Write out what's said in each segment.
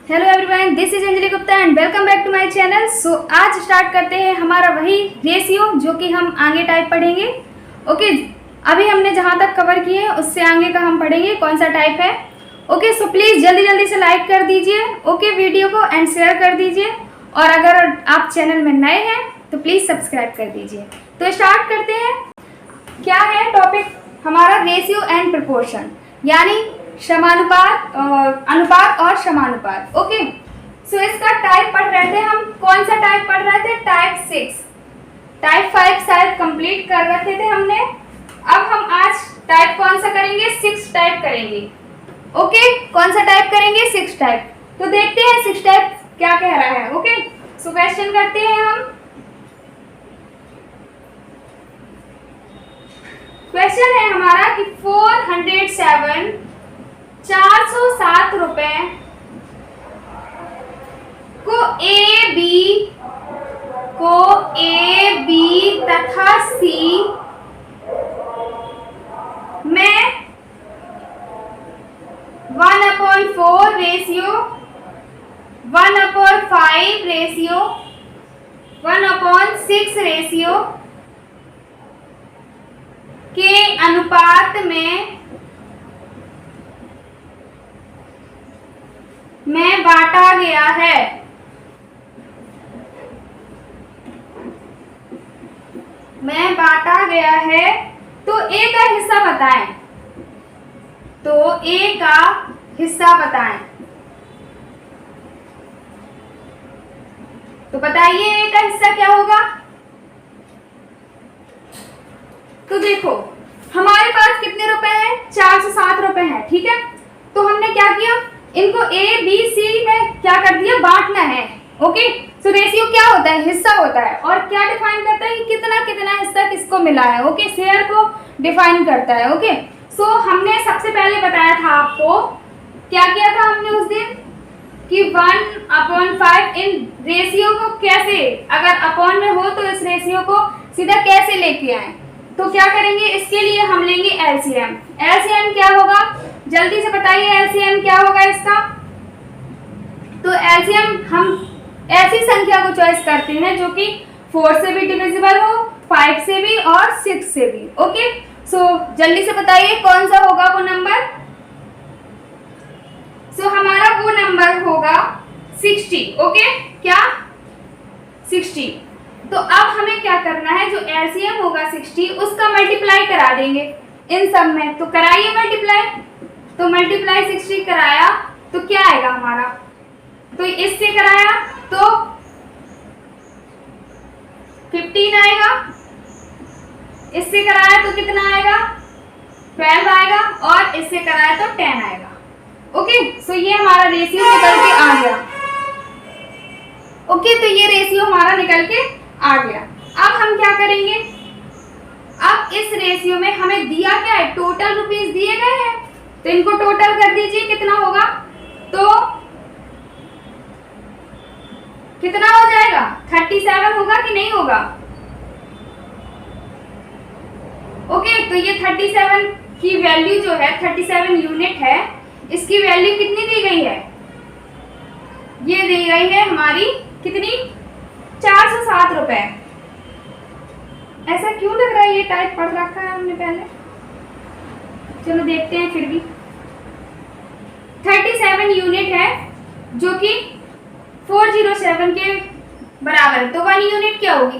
Hello everyone, this is Anjali Gupta and welcome back to my channel. So आज start करते हैं हमारा वही रेशियो जो कि हम आगे टाइप पढ़ेंगे। ओके, अभी हमने जहाँ तक कवर किए हैं उससे आगे का हम पढ़ेंगे कौन सा टाइप है। ओके, सो प्लीज़ जल्दी जल्दी से लाइक कर दीजिए ओके वीडियो को एंड शेयर कर दीजिए, और अगर आप चैनल में नए हैं तो प्लीज़ सब्सक्राइब कर दीजिए। तो स्टार्ट करते हैं। क्या है टॉपिक हमारा? रेशियो एंड प्रपोर्शन, यानी समानुपात, अनुपात और समानुपात। ओके, सो इसका टाइप पढ़ रहे थे हम। कौन सा टाइप पढ़ रहे थे? टाइप 6। टाइप 5 शायद कंप्लीट कर रखे थे हमने। अब हम आज टाइप कौन सा करेंगे? 6 टाइप करेंगे। ओके, कौन सा टाइप करेंगे? 6 टाइप। तो देखते हैं 6 टाइप क्या कह रहा है। ओके, सो क्वेश्चन करते हैं हम। क्वेश्चन है हमारा कि 407 रुपए को ए बी तथा सी में 1/4 रेशियो, 1/5 रेशियो, 1/6 रेशियो के अनुपात में बांटा गया है। तो ए का हिस्सा बताएं। तो बताइए ए का हिस्सा क्या होगा? तो देखो हमारे पास कितने रुपए हैं? 407 रुपए हैं। ठीक है, तो हमने क्या किया, इनको ए बी सी में क्या कर दिया? बांटना है। ओके, सो रेशियो क्या होता है? हिस्सा होता है। और क्या डिफाइन करता है कि कितना कितना हिस्सा किसको मिला है? ओके, शेयर को डिफाइन करता है। ओके, सो हमने सबसे पहले बताया था आपको, क्या किया था हमने उस दिन कि 1/5 इन रेशियो को कैसे, अगर अपॉन में हो तो इस रेशियो को सीधा कैसे लेके आए। तो क्या करेंगे, इसके लिए हम लेंगे एलसीएम। एलसीएम क्या होगा? जल्दी से बताइए एलसीएम क्या होगा इसका? तो एलसीएम हम ऐसी संख्या को चॉइस करते हैं जो कि 4 से भी डिविजिबल हो, 5 से भी और 6 से भी। ओके, सो जल्दी से बताइए कौन सा होगा वो नंबर? सो हमारा वो नंबर होगा 60। ओके, क्या? 60। तो अब हमें क्या करना है, जो एलसीएम होगा 60 उसका मल्टीप्लाई करा देंगे इन सब में। तो कराइए मल्टीप्लाई। तो मल्टीप्लाई 60 कराया तो क्या आएगा हमारा? तो इससे कराया तो 15 आएगा, इससे कराया तो कितना आएगा? 12 आएगा, और इससे कराया तो 10 आएगा। ओके, सो ये हमारा रेशियो निकल के आ गया। ओके, तो ये रेशियो हमारा निकल के आ गया। अब हम क्या करेंगे, अब इस रेशियो में हमें दिया क्या है? टोटल रुपीस दिए गए हैं, तो इनको टोटल कर दीजिए। कितना होगा? तो कितना हो जाएगा? 37 होगा कि नहीं होगा? ओके, तो ये 37 की वैल्यू जो है, 37 यूनिट है, इसकी वैल्यू कितनी दी गई है? ये दी गई है हमारी कितनी? 407 रुपए। ऐसा क्यों लग रहा है? ये टाइप पढ़ रखा है हमने पहले। चलो देखते हैं फिर भी। 37 यूनिट है जो कि 407 के बराबर है। तो 1 यूनिट क्या होगी?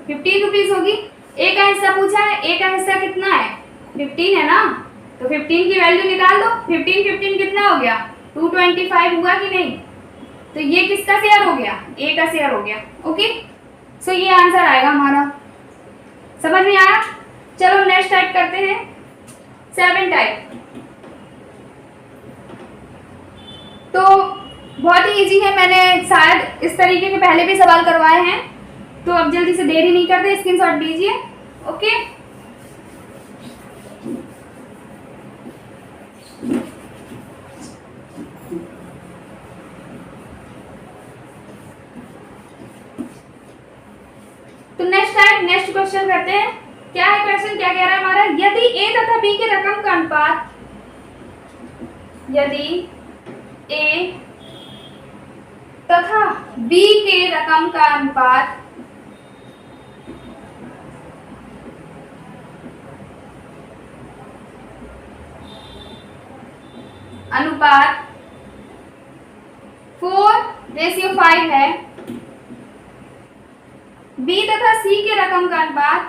15 रुपीज होगी। ए का हिस्सा पूछा है, ए का हिस्सा कितना है? 15 है ना, तो 15 की वैल्यू निकाल दो। 15 कितना हो गया? 225 हुआ कि नहीं? तो ये किसका शेयर हो गया? ए का शेयर हो गया। ओके, सो ये आंसर आएगा हमारा। समझ में आया? चलो नेक्स्ट टाइप करते हैं, 7 टाइप। तो बहुत ही इजी है, मैंने शायद इस तरीके के पहले भी सवाल करवाए हैं। तो अब जल्दी से देरी नहीं करते, स्क्रीनशॉट लीजिए। ओके, तो नेक्स्ट क्वेश्चन करते हैं। क्या है क्वेश्चन? क्या कह रहा है हमारा? यदि ए तथा बी के रकम का अनुपात, यदि ए बी के रकम का अनुपात अनुपात 4:5 है। बी तथा सी के रकम का अनुपात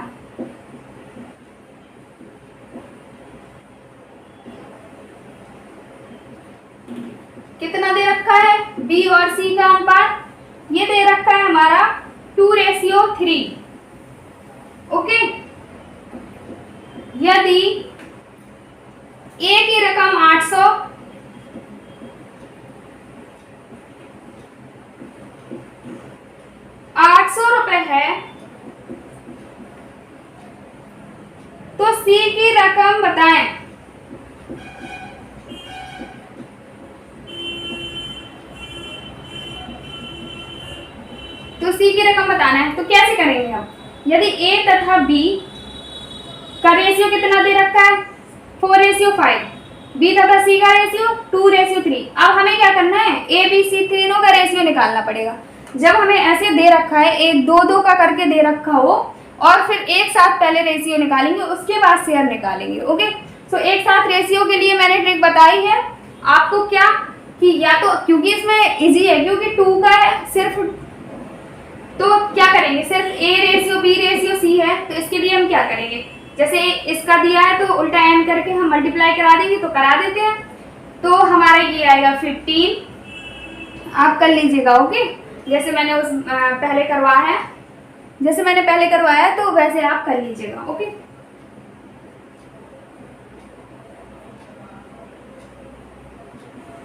कितना दे रखा है? बी और सी का अनुपात ये दे रखा है हमारा 2:3। ओके, यदि ए की रकम 800 रुपए है तो सी की रकम बताएं। तो सी की रकम बताना है तो कैसे करेंगे हम? यदि ए तथा बी का रेशियो कितना दे रखा है? 4:5। बी तथा सी का रेशियो 2:3। अब हमें क्या करना है? ए बी सी तीनों का रेशियो निकालना पड़ेगा। जब हमें ऐसे दे रखा है, एक दो दो का करके दे रखा हो, और फिर एक साथ पहले रेशियो निकालेंगे, उसके बाद शेयर निकालेंगे। ओके, सो एक साथ रेशियो के लिए मैंने ट्रिक बताई है आपको, क्या कि या तो क्योंकि इसमें इजी है, क्योंकि 2 का है सिर्फ, तो क्या करेंगे? सिर्फ A ratio B ratio C है, तो इसके लिए हम क्या करेंगे? जैसे इसका दिया है तो उल्टा एन करके हम मल्टीप्लाई करा देंगे, तो करा देते हैं। तो हमारा ये आएगा 15। आप कर लीजिएगा। ओके, जैसे मैंने पहले करवाया है, जैसे मैंने पहले करवाया है तो वैसे आप कर लीजिएगा। ओके,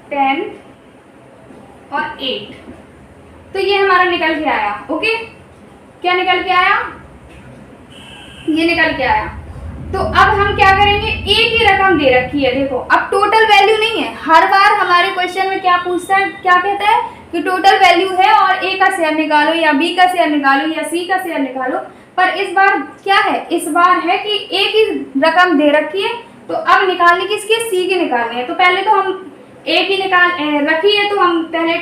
टेन और 8, तो ये हमारा निकल के आया। ओके, क्या निकल के आया? ये निकल के आया। तो अब हम क्या करेंगे? ए की रकम दे रखी है, देखो अब टोटल वैल्यू नहीं है। हर बार हमारे क्वेश्चन में क्या पूछता है, क्या कहता है कि टोटल वैल्यू है और ए का शेयर निकालो या बी का शेयर निकालो या सी का शेयर निकालो। पर इस बार क्या है? इस बार है कि ए की रकम दे रखी है, तो अब निकालनी किसकी? सी की निकालनी है। तो पहले तो हम ए की निकाल रखी है, तो हम पहले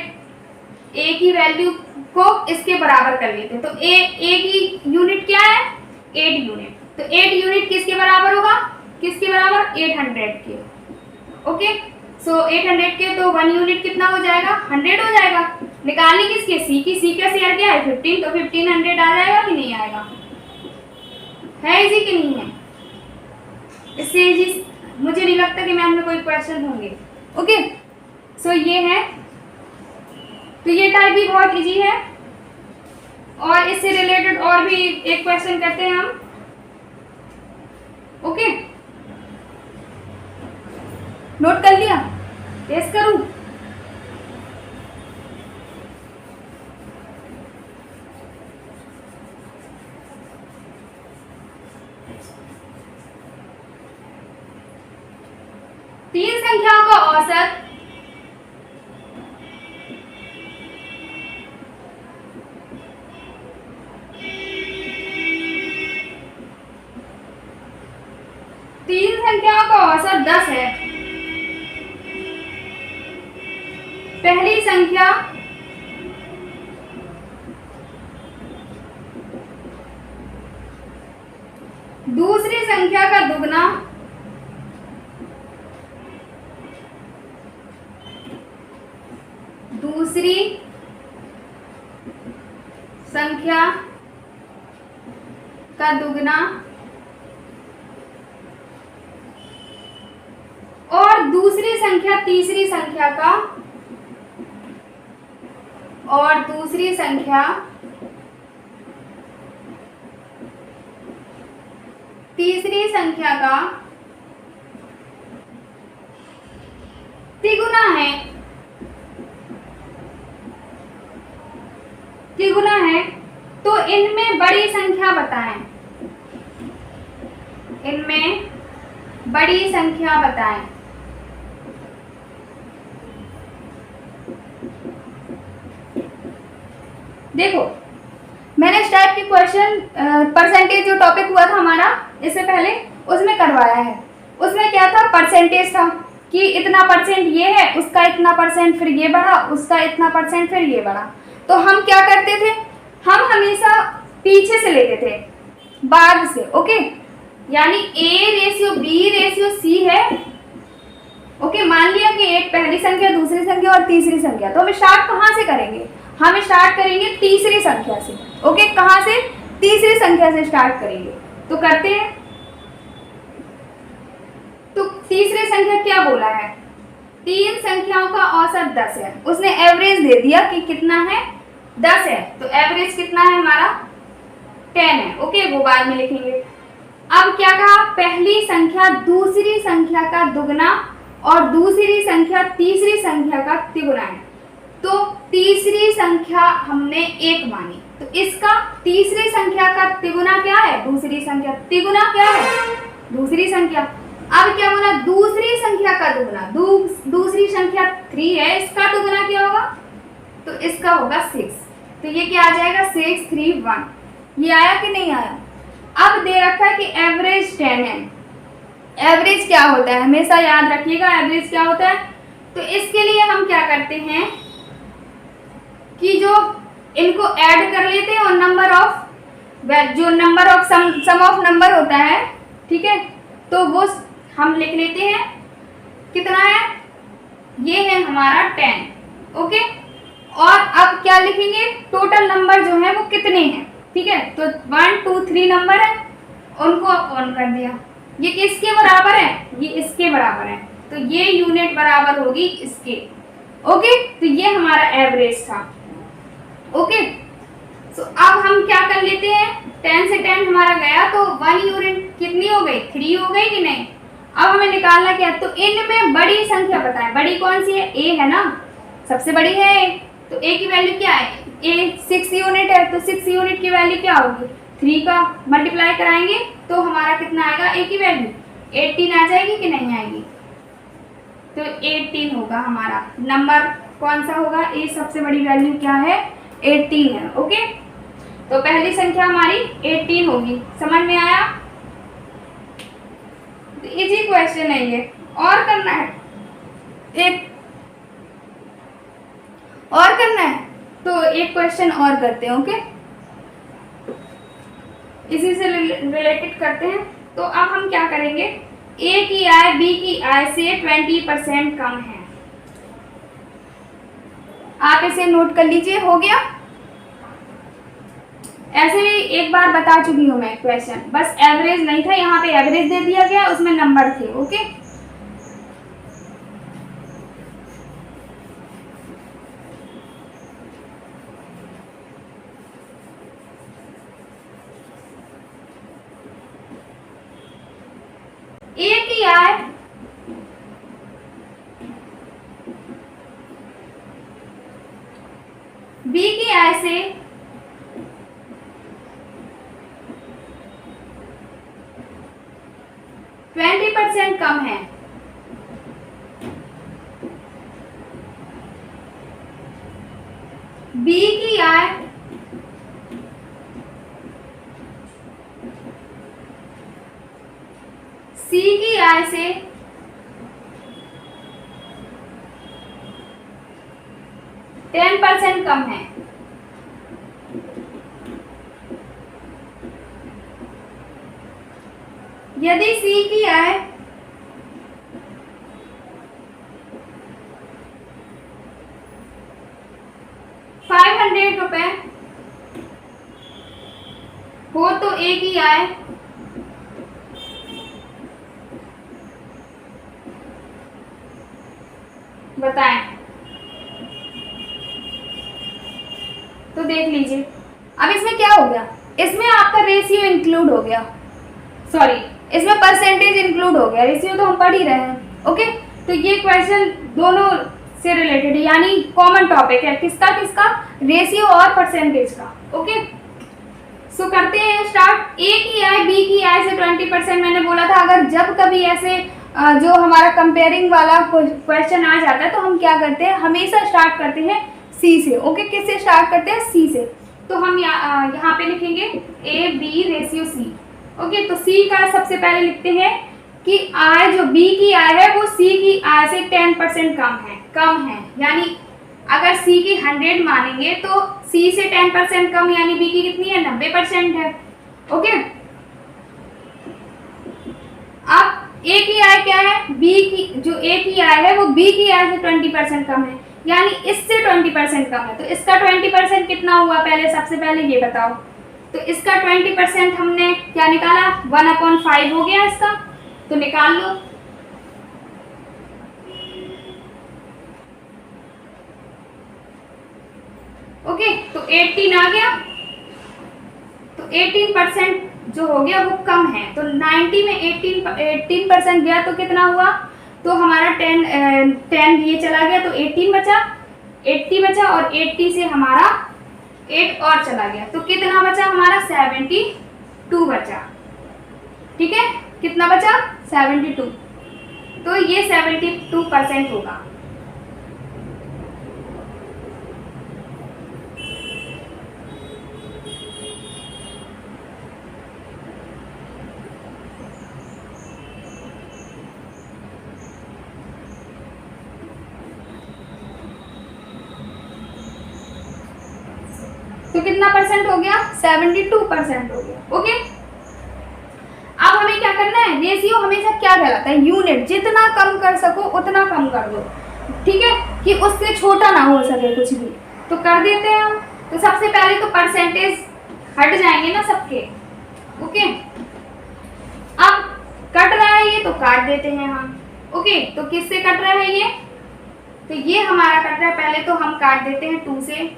ए की वैल्यू को इसके बराबर कर लेते हैं। तो ए की यूनिट क्या है? 8 यूनिट। तो 8 यूनिट किसके बराबर होगा? किसके बराबर? 800 के। ओके, सो 800 के, तो 1 यूनिट कितना हो जाएगा? 100 हो जाएगा। निकालनी किसके? सी की। सी का शेयर क्या है? 15। तो 1500 आ जाएगा कि नहीं आएगा? है इजी कि नहीं है? इससे इजी मुझे नहीं लगता कि मैम में कोई क्वेश्चन होंगे। ओके, सो ये है, तो ये टाइप भी बहुत इजी है। और इससे रिलेटेड और भी एक क्वेश्चन करते हैं हम। ओके, नोट कर लिया? टेस्ट करूं? तीन संख्याओं का औसत तीन संख्याओं का औसत 10 है। पहली संख्या दूसरी संख्या का दुगना दूसरी संख्या का दुगना और दूसरी संख्या तीसरी संख्या का और दूसरी संख्या तीसरी संख्या का तिगुना है। तिगुना है, तो इनमें बड़ी संख्या बताएं। इनमें बड़ी संख्या बताएं। देखो, मैंने इस टाइप की क्वेश्चन परसेंटेज जो टॉपिक हुआ था हमारा इससे पहले, उसमें करवाया है। उसमें क्या था? परसेंटेज था कि इतना परसेंट ये है, उसका इतना परसेंट फिर ये बढ़ा, उसका इतना परसेंट फिर ये बढ़ा। तो हम क्या करते थे, हम हमेशा पीछे से लेते थे, बाद से। ओके, यानी A ratio B ratio C है। ओके, मान लिया कि एक पहली संख्या, दूसरी संख्या और तीसरी संख्या, तो हम स्टार्ट कहाँ से करेंगे, हम स्टार्ट करेंगे तीसरी संख्या से। ओके, कहाँ से, तीसरी संख्या से स्टार्ट करेंगे। तो करते हैं। तो तीसरी संख्या क्या बोला है, 3 संख्याओं का औसत 10 है, उसने एवरेज दे दिया कि कितना है, 10 है, तो एवरेज कितना है हमारा, 10 है। ओके, वो बाद में लिखेंगे। अब क्या कहा, पहली संख्या दूसरी संख्या का दुगना और दूसरी संख्या तीसरी संख्या का तिगुना है। तो तीसरी संख्या हमने 1 मानी, तो इसका तीसरी संख्या का तिगुना क्या है, दूसरी संख्या, तिगुना क्या है, दूसरी संख्या। अब क्या बोला, दूसरी संख्या का दुगना, दूसरी संख्या 3 है, इसका दुगना क्या होगा, तो इसका होगा 6। तो ये क्या आ जाएगा, 6 3 1। ये आया कि नहीं आया। अब दे रखा है कि एवरेज 10 है। एवरेज क्या होता है, हमेशा याद रखिएगा एवरेज क्या होता है। तो इसके लिए हम क्या करते हैं कि जो इनको ऐड कर लेते हैं और नंबर ऑफ, जो number of sum of number होता है, ठीक है, तो वो हम लिख लेते हैं, कितना है, ये है हमारा 10। ओके, और अब क्या लिखेंगे, टोटल नंबर जो है वो कितने हैं, ठीक है। तो 1 2 3 नंबर है, उनको अपॉन कर दिया। ये किसके बराबर है, ये इसके बराबर है, तो ये यूनिट बराबर होगी इसके। ओके, तो ये हमारा एवरेज था। ओके, तो अब हम क्या कर लेते हैं, 10 से 10 हमारा गया, तो 1 यूनिट कितनी हो गई, 3 हो गई कि नहीं। अब हमें निकालना क्या, तो इनमें बड़ी संख्या बताएं, बड़ी कौन सी है, A है ना, सबसे बड़ी है A। तो A की वैल्यू क्या है, A 6 यूनिट है, तो 6 यूनिट की वैल्यू क्या होगी, 3 का मल्टीप्लाई कराएंगे तो हमारा कितना आएगा, A की वैल्यू 18 आ जाएगी कि नहीं आएगी। तो 18 होगा हमारा नंबर, कौन सा होगा, A सबसे बड़ी वैल्यू क्या है, 18 है। ओके, तो पहली संख्या हमारी 18 होगी। समझ में आया, तो इजी क्वेश्चन है ये। और करना है, एक और करना है, तो एक क्वेश्चन और करते हैं। ओके, इसी से रिलेटेड करते हैं। तो अब हम क्या करेंगे, A की आय B की आय से 20% कम है। आप इसे नोट कर लीजिए, हो गया। ऐसे भी एक बार बता चुकी हूं मैं क्वेश्चन, बस एवरेज नहीं था, यहाँ पे एवरेज दे दिया गया, उसमें नंबर थे। ओके, A की आय B की आय से 20% कम है। B की आय C की आय से 10% कम है। यदि C की आय ₹500 हो तो A की आय बताएं। तो देख लीजिए, अब इसमें क्या हो गया, इसमें आपका रेशियो इंक्लूड हो गया, सॉरी इसमें परसेंटेज इंक्लूड हो गया, रेशियो तो हम पढ़ ही रहे हैं। ओके, तो ये क्वेश्चन दोनों से रिलेटेड, यानी कॉमन टॉपिक है, किसका किसका, रेशियो और परसेंटेज का। ओके, सो करते हैं स्टार्ट। A की आय B की आय से 20%, मैंने बोला था अगर जब कभी ऐसे जो हमारा कंपेयरिंग वाला क्वेश्चन आ जाता है तो हम क्या करते हैं, हमेशा स्टार्ट करते हैं C से। ओके, किससे स्टार्ट करते हैं, C से। तो हम यहाँ पे लिखेंगे A B ratio C। Okay, तो C का सबसे पहले लिखते हैं कि आय जो B की आय है वो C की आय से 10% कम है, यानी अगर सी की 100 मानेंगे तो सी से 10% कम यानी बी की कितनी है, 90% है। ओके, अब ए की आय क्या है, बी की जो ए की आय है वो बी की आय से 20% कम है, यानी इससे 20% कम है। तो इसका 20% कितना हुआ, पहले सबसे पहले ये बताओ। तो इसका 20% हमने क्या निकाला, 1/5 हो गया इसका, तो निकाल लो। ओके, तो 18 आ गया, तो 18% जो हो गया वो कम है। तो 90 में 18% गया तो कितना हुआ, तो हमारा 10 ये चला गया तो 18 बचा, 80 बचा, और 80 से हमारा 8 और चला गया, तो कितना बचा हमारा, 72 बचा। ठीक है, कितना बचा, 72, तो ये 72% होगा। तो कितना परसेंट हो गया, 72% हो गया। ओके, अब हमें क्या करना है, रेशियो हमेशा क्या कहलाता है, यूनिट, जितना कम कर सको उतना कम कर दो। ठीक है, कि उससे छोटा ना हो सके कुछ भी, तो कर देते हैं हम। तो सबसे पहले तो परसेंटेज हट जाएंगे ना सबके। ओके, अब कट रहा है ये तो काट देते हैं हम। ओके, तो किससे कट रहा है ये, तो ये हमारा कट रहा है, पहले तो हम काट देते हैं 2 से,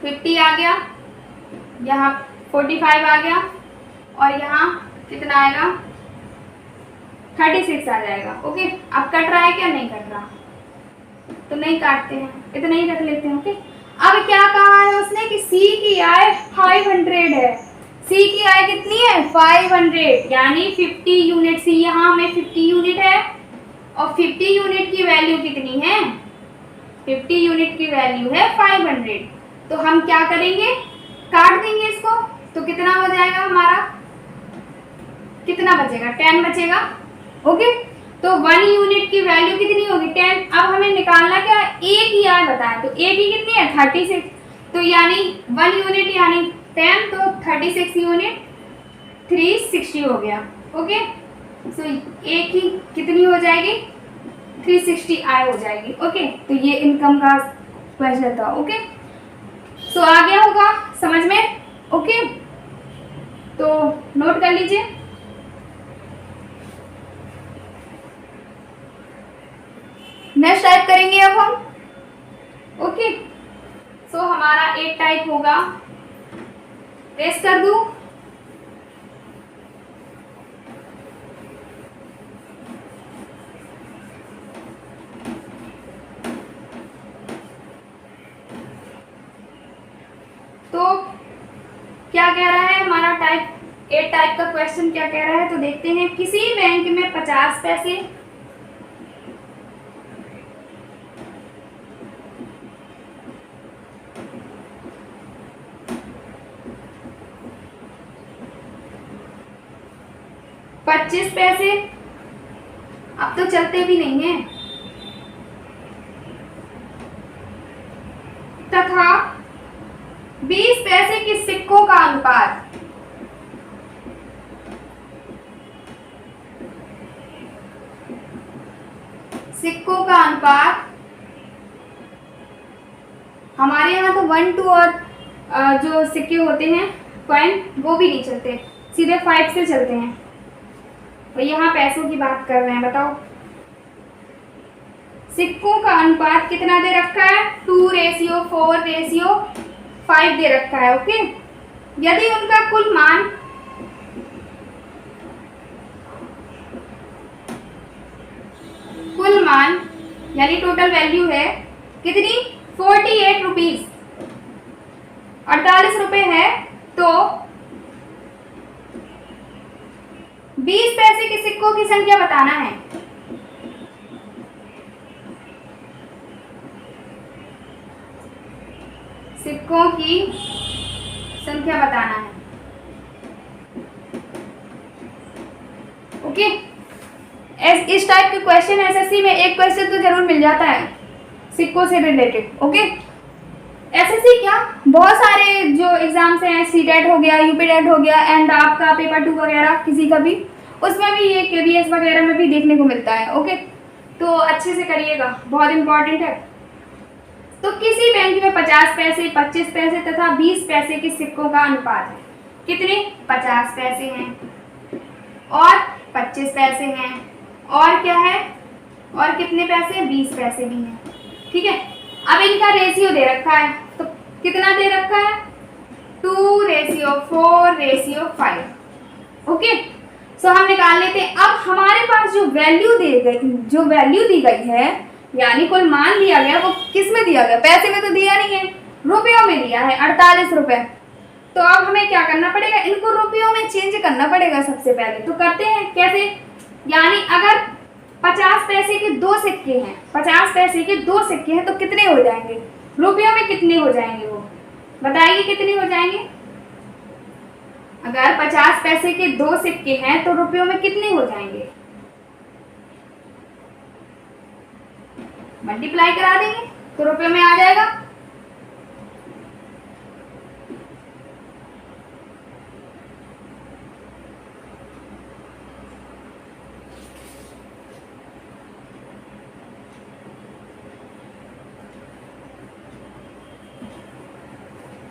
50 आ गया, यहाँ 45 आ गया, और यहाँ कितना आएगा, 36 आ जाएगा। ओके, अब कट रहा है क्या, नहीं कट रहा, तो नहीं काटते हैं, इतना ही रख लेते हैं। ओके, अब क्या कहा है उसने कि सी की आय 500 है, सी की आय कितनी है, 500, यानी 50 यूनिट, सी यहाँ में 50 यूनिट है, और 50 यूनिट की वैल्यू कितनी है, 50 यूनिट की वैल्यू है 500। तो हम क्या करेंगे, काट देंगे इसको, तो कितना हो जाएगा हमारा, कितना बचेगा, 10 बचेगा। ओके, तो 1 यूनिट की वैल्यू कितनी होगी, 10। अब हमें निकालना क्या है, ए की आय बताएं, तो ए की कितनी है, 36, तो यानी 1 यूनिट यानी 10, तो 36 यूनिट 360 हो गया। ओके, सो ए की कितनी हो जाएगी, 360 आय हो जाएगी। ओके, तो ये इनकम का क्वेश्चन था। ओके, सो आ गया होगा समझ में। ओके, तो नोट कर लीजिए। नेक्स्ट टाइप करेंगे अब हम। ओके, सो हमारा एक टाइप होगा, रेस कर दूं, तो क्या कह रहा है हमारा टाइप, ए टाइप का क्वेश्चन क्या कह रहा है, तो देखते हैं। किसी बैंक में 50 पैसे पच्चीस पैसे, अब तो चलते भी नहीं है, तथा 20 पैसे के सिक्कों का अनुपात, सिक्कों का अनुपात हमारे यहाँ तो 1, 2 और जो सिक्के होते हैं कॉइन, वो भी नहीं चलते, सीधे 5 से चलते हैं। तो यहाँ पैसों की बात कर रहे हैं, बताओ सिक्कों का अनुपात कितना दे रखा है, 2:4:5 दे रखा है। ओके, यदि उनका कुल मान यानी टोटल वैल्यू है कितनी, 48 रुपीज, 48 रुपए है, तो 20 पैसे के सिक्कों की संख्या बताना है। सिक्कों की संख्या बताना है। ओके, इस टाइप के क्वेश्चन एसएससी में एक क्वेश्चन तो जरूर मिल जाता है। सिक्कों से रिलेटेड। ओके, एसएससी क्या, बहुत सारे जो एग्जाम्स हैं, सीटेट हो गया, यूपीटेट हो गया, एंड आपका पेपर 2 वगैरह किसी का भी, उसमें भी ये केवीएस वगैरह में भी देखने को मिलता है। ओके, तो अच्छे से करिएगा, बहुत इंपॉर्टेंट है। तो किसी बैंक में 50 पैसे, 25 पैसे तथा 20 पैसे के सिक्कों का अनुपात है। कितने? 50 पैसे हैं और 25 पैसे हैं, और क्या है, और कितने पैसे? 20 पैसे भी हैं। ठीक है, अब इनका रेशियो दे रखा है, तो कितना दे रखा है? 2:4:5। ओके, सो हम निकाल लेते हैं। अब हमारे पास जो वैल्यू दी गई है, यानी कुल मान दिया गया, वो किस में दिया गया? पैसे में तो दिया नहीं है, रुपयों में दिया है 48 रुपए। तो अब हमें क्या करना पड़ेगा? इनको रुपयों में चेंज करना पड़ेगा सबसे पहले। तो करते हैं कैसे? यानी अगर 50 पैसे के 2 सिक्के हैं, 50 पैसे के 2 सिक्के हैं, तो कितने हो जाएंगे? रुपयों में कितने हो जाएंगे वो बताइए, कितने हो जाएंगे? अगर 50 पैसे के 2 सिक्के हैं तो रुपयों में कितने हो जाएंगे? मल्टीप्लाई करा देंगे तो रुपयों में आ जाएगा।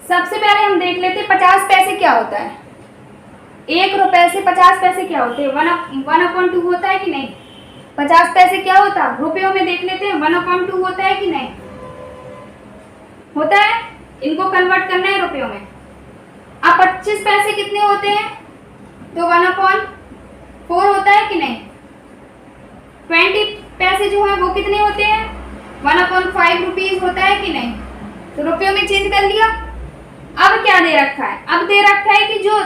सबसे पहले हम देख लेते हैं 50 पैसे क्या होता है। 1 रुपए से 50 पैसे क्या होते हैं? 1/2 होता है कि नहीं? 50 पैसे क्या होता है? रुपयों में देख लेते हैं, 1/2 होता है कि नहीं? होता है। इनको कन्वर्ट करना है रुपयों में। अब 25 पैसे कितने होते हैं? तो 1/4 होता है कि नहीं? 20 पैसे जो है वो कितने होते हैं? 1/5 रुपीज होता है कि नहीं? तो रुपयों में चेंज कर लिया। अब क्या दे रखा है? अब दे रखा है कि जो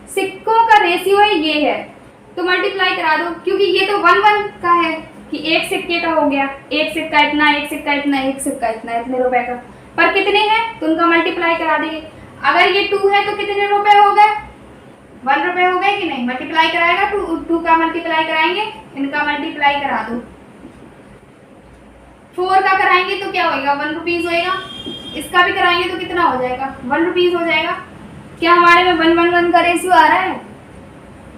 सिक्कों का रेशियो है ये है, तो मल्टीप्लाई करा दो, क्योंकि ये तो 1/1 का है कि एक सिक्के का हो गया, एक सिक्का इतना, एक सिक्का इतना, एक सिक्का इतना, इतने रुपए का। पर कितने हैं तो उनका मल्टीप्लाई करा देंगे। अगर ये 2 है तो कितने रुपए हो गए? 1 रुपए हो गए कि नहीं? मल्टीप्लाई कराएगा, 2 का मल्टीप्लाई कराएंगे, इनका मल्टीप्लाई करा दो। 4 का कराएंगे तो क्या होगा? 1 रुपीज होएगा। इसका भी कराएंगे तो कितना हो जाएगा? 1 रुपीज हो जाएगा। क्या हमारे में 1/1 का रेशियो आ रहा है?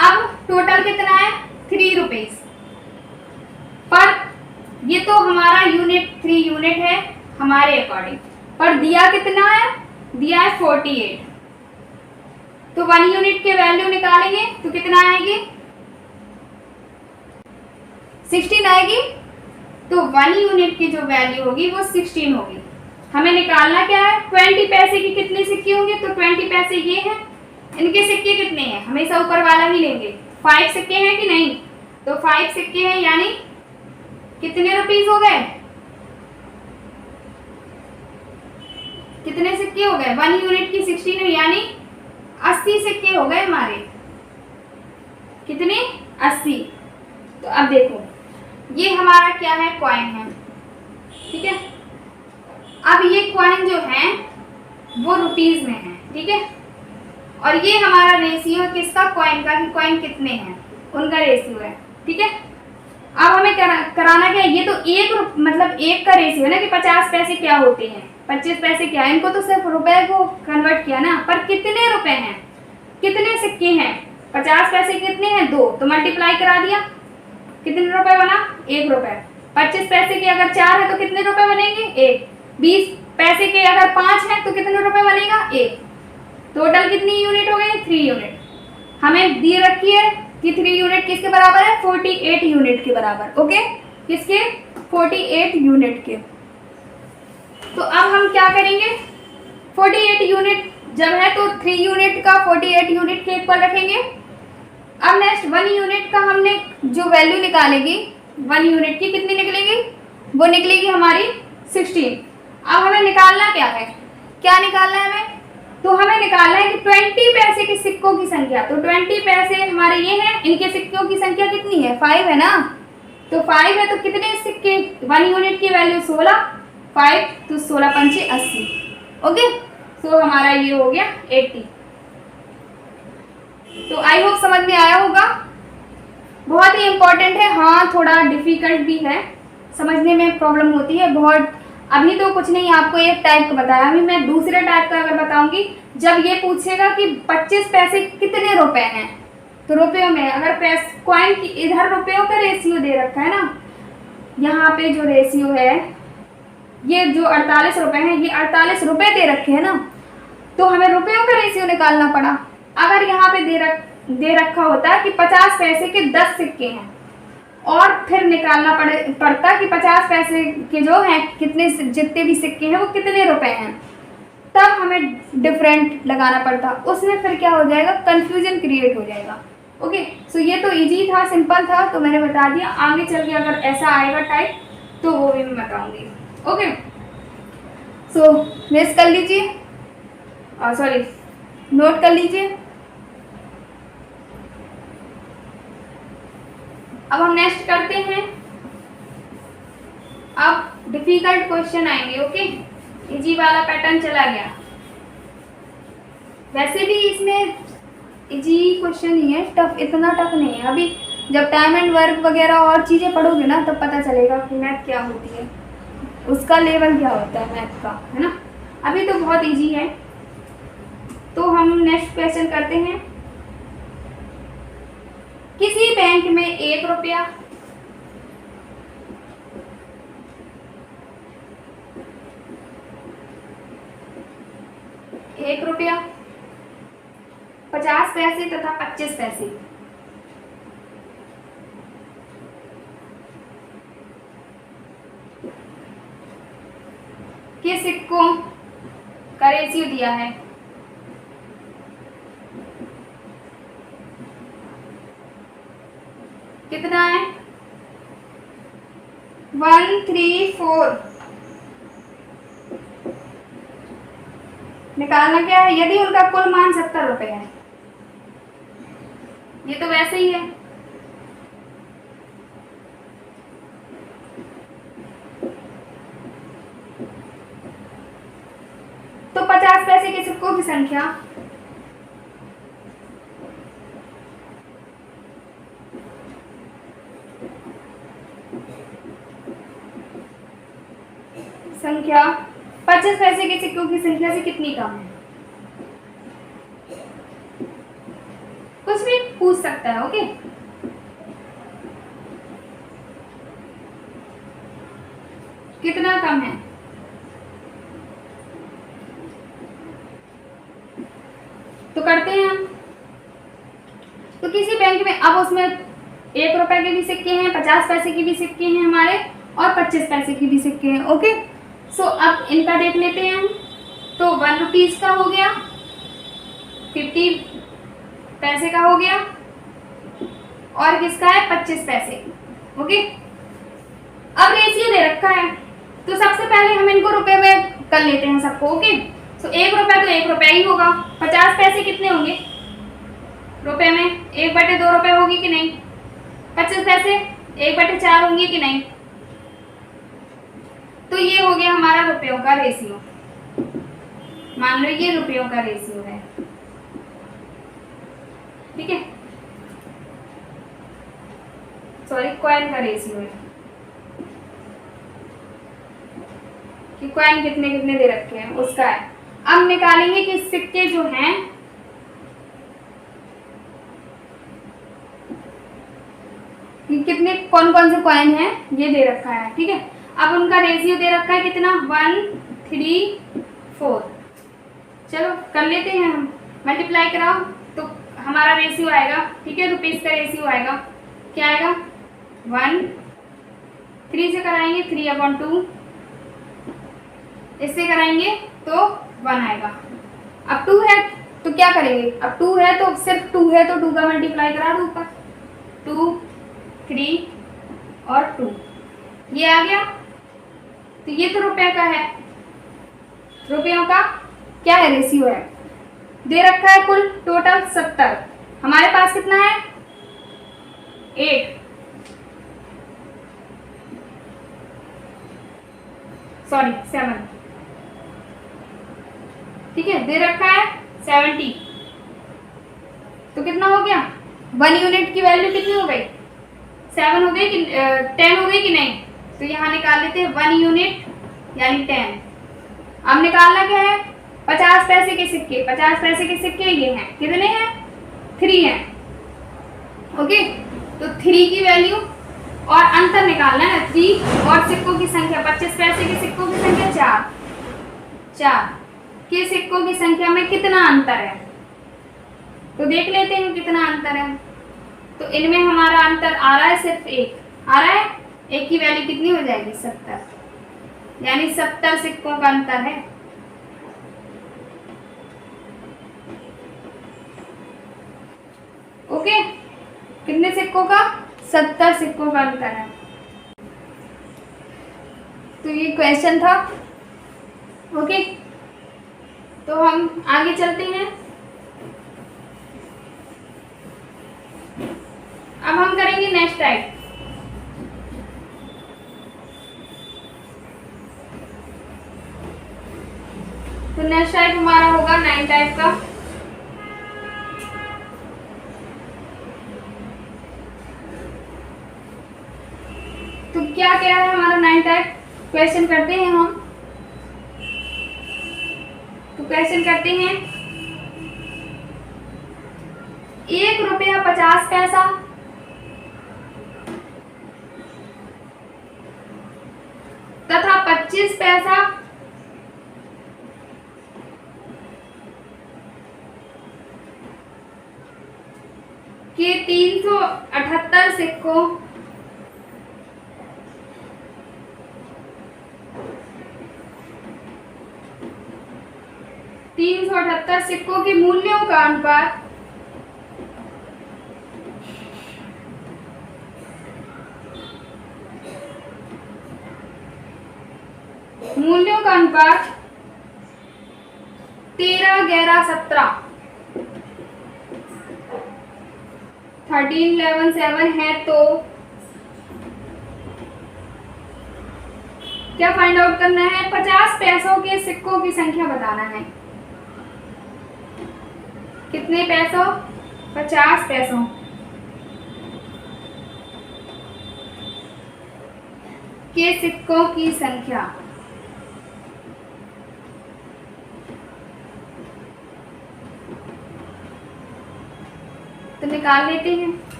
अब टोटल कितना है? 3 रुपीज। पर ये तो हमारा यूनिट 3 यूनिट है हमारे अकॉर्डिंग, पर दिया कितना है? दिया है 48। तो 1 यूनिट के वैल्यू निकालेंगे तो कितना आएगी? 16 आएगी। तो 1 यूनिट की जो वैल्यू होगी वो 16 होगी। हमें निकालना क्या है? 20 पैसे की कितने सिक्के होंगे? तो 20 पैसे ये हैं, इनके सिक्के कितने हैं? हमेशा ऊपर वाला ही लेंगे। 5 सिक्के हैं कि नहीं? तो 5 सिक्के हैं, यानी कितने रुपीस हो गए? कितने सिक्के हो गए? 1 यूनिट की 16 है, यानी 80 सिक्के हो गए हमारे। कितने? 80। तो अब देखो, ये हमारा क्या है? कॉइन है। ठीक है, अब ये कॉइन जो है वो रुपीज में है। ठीक है, और ये हमारा रेशियो है किसका? कॉइन का, कि कॉइन कितने हैं उनका रेशियो है। ठीक है, अब हमें कराना क्या है? ये तो मतलब एक का रेशियो है ना, कि 50 पैसे क्या होते हैं, 25 पैसे क्या है, इनको तो सिर्फ रुपए को कन्वर्ट किया ना। पर कितने रुपए हैं, कितने सिक्के हैं? 50 पैसे कितने हैं? 2, तो मल्टीप्लाई करा दिया, कितने रुपए बना? 1 रुपए। 25 पैसे के अगर 4 है तो कितने रुपए बनेंगे? 1। 20 पैसे के अगर 5 है तो कितने रुपए बनेगा? 1। टोटल कितनी यूनिट हो गई? 3 यूनिट। हमें दी रखी है कि 3 यूनिट किसके बराबर है? 48 यूनिट के बराबर। ओके, किसके? 48 यूनिट के। तो अब हम क्या करेंगे? 48 यूनिट जब है तो 3 यूनिट का 48 यूनिट के इक्वल रखेंगे। अब नेक्स्ट 1 यूनिट का हमने जो वैल्यू निकालेगी, 1 यूनिट की कितनी निकलेगी? वो निकलेगी हमारी 16। अब हमें निकालना क्या है? क्या निकालना है हमें? तो हमें निकालना है कि 20 पैसे के सिक्कों की संख्या। तो 20 पैसे हमारे ये हैं, इनके सिक्कों की संख्या कितनी है? 5 है ना। तो 5 है तो कितने सिक्के? 1 यूनिट की वैल्यू 16, 5 तो 16 पंचे 80। ओके, तो हमारा ये हो गया 80। तो आई होप समझ में आया होगा। बहुत ही इंपॉर्टेंट है। हाँ, थोड़ा डिफिकल्ट भी है, समझने में प्रॉब्लम होती है, बहुत अभी तो कुछ नहीं, आपको एक टाइप का बताया, अभी मैं दूसरे टाइप का अगर बताऊंगी, जब ये पूछेगा कि 25 पैसे कितने रुपए हैं, तो रुपयों में, अगर कॉइन की इधर रुपयों का रेशियो दे रखा है ना, यहाँ पे जो रेशियो है, ये जो 48 रुपए हैं, ये 48 रुपए दे रखे हैं ना, तो हमें रुपयों का रेशियो निकालना पड़ा। अगर यहाँ पे दे रखा होता कि 50 पैसे के 10 सिक्के हैं, और फिर निकालना पड़ता कि 50 पैसे के जो हैं कितने, जितने भी सिक्के हैं वो कितने रुपए हैं, तब हमें डिफरेंट लगाना पड़ता। उसमें फिर क्या हो जाएगा, कंफ्यूजन क्रिएट हो जाएगा। ओके, सो ये तो इजी था, सिंपल था, तो मैंने बता दिया। आगे चल के अगर ऐसा आएगा टाइप तो वो भी मैं बताऊंगी। ओके, सो मिस कर लीजिए, सॉरी नोट कर लीजिए। अब हम नेक्स्ट करते हैं। अब डिफिकल्ट क्वेश्चन आएंगे। ओके, इजी वाला पैटर्न चला गया। वैसे भी इसमें इजी क्वेश्चन ही है, टफ, इतना टफ नहीं है। अभी जब टाइम एंड वर्क वगैरह और चीज़ें पढ़ोगे ना, तब पता चलेगा कि मैथ क्या होती है, उसका लेवल क्या होता है मैथ का, है ना। अभी तो बहुत इजी है। तो हम नेक्स्ट क्वेश्चन करते हैं। किसी बैंक में 1 रुपया, एक रुपया, 50 पैसे तथा 25 पैसे के सिक्कों का रेशियो दिया है। कितना है? 1, 3, 4। निकालना क्या है? यदि उनका कुल मान 70 रुपए है, ये तो वैसे ही है, तो 50 पैसे के सिक्कों की संख्या संख्या 50 पैसे के सिक्कों की संख्या से कितनी कम है? कुछ भी पूछ सकता है। ओके, कितना कम है? तो करते हैं हम। तो किसी बैंक में, अब उसमें 1 रुपए के भी सिक्के हैं, 50 पैसे के भी सिक्के हैं हमारे, और 25 पैसे के भी सिक्के हैं। ओके, सो अब इनका देख लेते हैं हम। तो 1 रुपीज का हो गया, 50 पैसे का हो गया, और किसका है? 25 पैसे। ओके, अब रेशियो दे रखा है, तो सबसे पहले हम इनको रुपए में कर लेते हैं सबको। ओके, सो 1 रुपया तो 1 रुपया ही होगा। 50 पैसे कितने होंगे रुपए में? 1/2 रुपए होगी कि नहीं? 25 पैसे 1/4 होंगी कि नहीं? तो ये हो गया हमारा रुपयों का रेशियो। मान लो ये रुपयों का रेशियो है, ठीक है, सॉरी कॉइन का रेशियो है कि कॉइन कितने कितने दे रखे हैं उसका है। अब निकालेंगे कि सिक्के जो हैं कि कितने, कौन कौन से कॉइन हैं, ये दे रखा है, ठीक है। अब उनका रेशियो दे रखा है कितना? 1, 3, 4। चलो कर लेते हैं हम, मल्टीप्लाई कराओ तो हमारा रेशियो आएगा, ठीक है, रुपीस का रेशियो आएगा। क्या आएगा? 1, 3 से कराएंगे 3/2, इससे कराएंगे तो 1 आएगा। अब 2 है तो क्या करेंगे? अब 2 है तो सिर्फ 2 है तो 2 का मल्टीप्लाई करा दो ऊपर, 2, 3 और 2, ये आ गया। तो ये तो रुपए का है, रुपयों का क्या है? रेशियो है। दे रखा है कुल टोटल 70, हमारे पास कितना है? 8, सॉरी 7, ठीक है। दे रखा है 70, तो कितना हो गया? 1 यूनिट की वैल्यू कितनी हो गई? 7 हो गई कि 10 हो गई कि नहीं? तो यहाँ निकाल लेते हैं 1 यूनिट यानी 10। अब निकालना क्या है, 50 पैसे के सिक्के। 50 पैसे के सिक्के ये हैं, कितने हैं, 3 हैं। ओके, तो 3 की वैल्यू और अंतर निकालना है ना, 3 और सिक्कों की संख्या, 25 पैसे के सिक्कों की संख्या 4 के सिक्कों की संख्या में कितना अंतर है, तो देख लेते हैं कितना अंतर है। तो इनमें हमारा अंतर आ रहा है सिर्फ 1 आ रहा है। 1 की वैल्यू कितनी हो जाएगी, 70, यानी 70 सिक्कों का अंतर है। ओके, कितने सिक्कों का, 70 सिक्कों का अंतर है। तो ये क्वेश्चन था। ओके, तो हम आगे चलते हैं। अब हम करेंगे नेक्स्ट टाइप। तो नेक्स्ट टाइप हमारा होगा 9 टाइप का। तो क्या क्या है हमारा 9 टाइप, क्वेश्चन करते हैं हम। तो क्वेश्चन करते हैं, 1 रुपया 50 पैसा तथा 25 पैसा के 378 सिक्कों सिक्कों के मूल्यों का अनुपात मूल्यों का अनुपात 13, 11, 17, 13, 11, 7 है। तो क्या फाइंड आउट करना है, 50 पैसों के सिक्कों की संख्या बताना है। कितने पैसों, 50 पैसों के सिक्कों की संख्या। तो निकाल लेते हैं,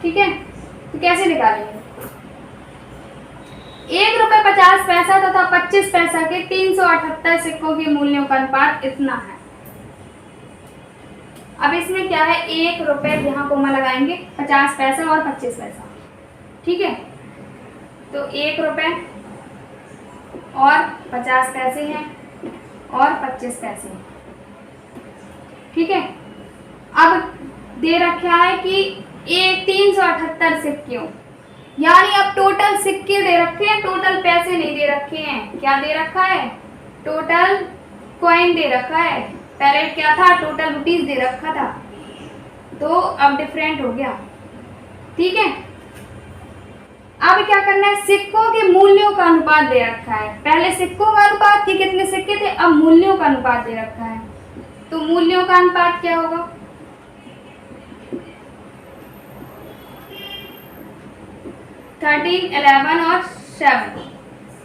ठीक है। तो कैसे निकालेंगे, 1 रुपये 50 पैसा तथा 25 पैसा के 378 सिक्कों के मूल्यों का अनुपात इतना है। अब इसमें क्या है, 1 रुपये यहाँ कोमा लगाएंगे, 50 पैसा और 25 पैसा, ठीक है। तो 1 रुपये और 50 पैसे हैं और 25 पैसे हैं, ठीक है। अब दे रखा है कि 378 सिक्के, यानी अब टोटल सिक्के दे रखे हैं, टोटल पैसे नहीं दे रखे हैं। क्या दे रखा है, टोटल कॉइन दे रखा है। पहले क्या था, टोटल रुपीस दे रखा था, तो अब डिफरेंट हो गया, ठीक है। अब क्या करना है, सिक्कों के मूल्यों का अनुपात दे रखा है। पहले सिक्कों का अनुपात कि कितने सिक्के थे, अब मूल्यों का अनुपात दे रखा है। तो मूल्यों का अनुपात क्या होगा, 13, 11 और 7।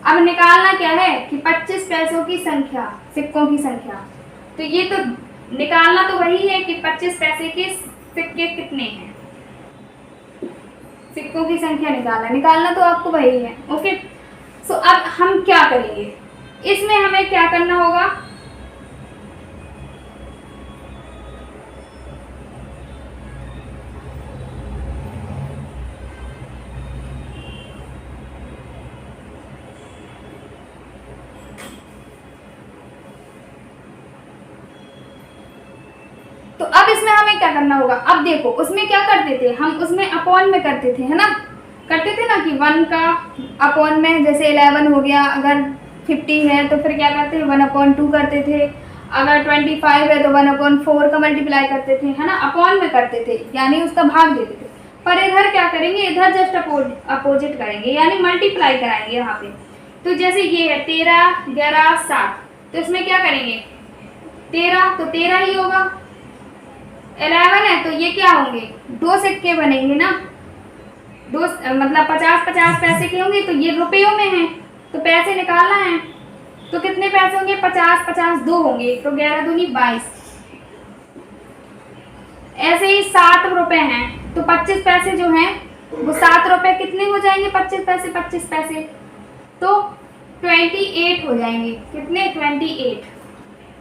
अब निकालना क्या है कि 25 पैसों की संख्या, सिक्कों की संख्या। तो ये तो निकालना तो वही है कि 25 पैसे के सिक्के कितने हैं, सिक्कों की संख्या निकालना तो आपको वही है। ओके, सो अब हम क्या करेंगे, इसमें हमें क्या करना होगा, तो अब इसमें हमें क्या करना होगा। अब देखो उसमें क्या करते थे हम, उसमें अपॉन में करते थे, है ना, करते थे ना कि 1 का अपॉन में, जैसे 11 हो गया, अगर 50 है तो फिर क्या करते हैं 1/2 करते थे, अगर 25 है तो 1/4 का मल्टीप्लाई करते थे, है ना, अपॉन में करते थे, यानी उसका भाग देते थे। पर इधर क्या करेंगे, इधर जस्ट अपोजिट करेंगे, यानी मल्टीप्लाई कराएंगे यहाँ पे। तो जैसे ये है 13, 11, 7, तो इसमें क्या करेंगे, 13 तो 13 ही होगा, 11 है तो ये क्या होंगे, 2 सिक्के बनेंगे ना, 2 मतलब 50-50 पैसे के होंगे, तो ये रुपयों में है तो पैसे निकालना है, तो कितने पैसे होंगे? 50 50 2 होंगे, तो 11 दूनी 22। ऐसे ही 60 रुपए हैं, तो 25 पैसे जो हैं वो 7 रुपए कितने हो जाएंगे? 25 पैसे, तो 28 हो जाएंगे। कितने? 28।